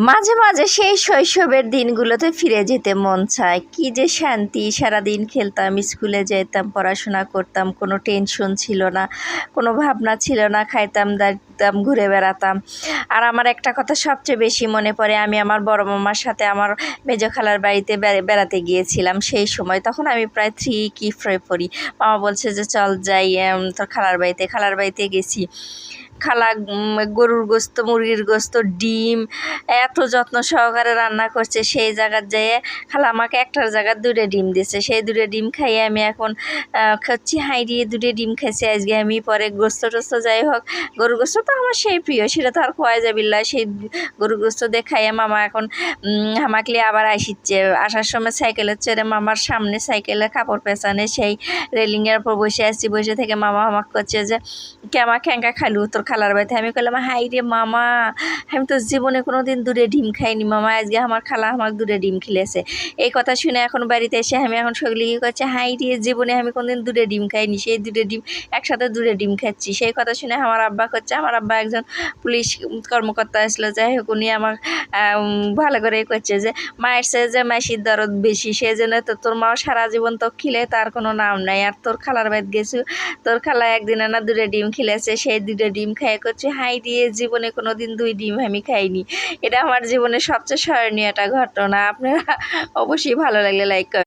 মাঝে মাঝে সেই শৈশবের দিনগুলোতে ফিরে যেতে মন চায়। কি যে শান্তি! সারাদিন খেলতাম, স্কুলে যেতাম, পড়াশোনা করতাম, কোনো টেনশন ছিল না, কোনো ভাবনা ছিল না, খাইতাম দাইতাম, ঘুরে বেড়াতাম। আর আমার একটা কথা সবচেয়ে বেশি মনে পড়ে, আমি আমার বড় মামার সাথে আমার মেজো খালার বাড়িতে বেড়াতে গিয়েছিলাম সেই সময়। তখন আমি প্রায় 3 কি 4 পড়ি। মামা বলছে যে চল যাই তোর খালার বাড়িতে গেছি। খালা গরুর গোস্ত, মুরগির গোস্ত, ডিম এত যত্ন সহকারে রান্না করছে। সেই জায়গার যেয়ে খালা আমাকে একটার জায়গায় 2টা ডিম দিছে। সেই 2টা ডিম খাইয়ে আমি এখন খাচ্ছি, হাই দিয়ে 2টা ডিম খাইছি আজকে আমি। পরে গোস্ত টোস্ত যাই হোক, গরুর গোস্ত তো আমার সেই প্রিয়, সেটা তো আর খোয়া যাবিল্লা। সেই গরুর গোস্ত দিয়ে খাইয়ে মামা এখন আমাকে লিয়ে আবার আসিচ্ছে। আসার সময় সাইকেলে চড়ে মামার সামনে সাইকেলে কাপড় পেঁচানে সেই রেলিংয়ের উপর বসে আসছি। বসে থেকে মামা আমাকে করছে যে কেমা খ্যাঙ্কা খালু তোর খালার বাড়িতে। আমি বললাম হাই রে মামা, আমি তো জীবনে কোনো দিন 2টা ডিম খাইনি মামা, আজকে আমার খালা আমাকে 2টা ডিম খিলেছে। এই কথা শুনে এখন বাড়িতে এসে আমি এখন সগলি কী করছে, হাই রে জীবনে আমি কোনো দিন 2টা ডিম খাইনি, সেই 2টা ডিম একসাথে 2টা ডিম খাচ্ছি। সেই কথা শুনে আমার আব্বা করছে, আমার আব্বা একজন পুলিশ কর্মকর্তা আসলো, যাই হোক উনি আমার ভালো করে করছে যে মায়ের সে যে মাসির দরদ বেশি, সেই জন্য তো তোর মা সারা জীবন তো খিলে তার কোনো নাম নাই। আর তোর খালার বাড়িতে গেছু, তোর খালা একদিন না 2টা ডিম খিলেছে, সেই 2টা ডিম খাইয়ে করছে হাই দিয়ে জীবনে কোনো দিন 2 ডিম আমি খাইনি। এটা আমার জীবনের সবচেয়ে স্মরণীয় একটা ঘটনা। আপনারা অবশ্যই ভালো লাগলে লাইক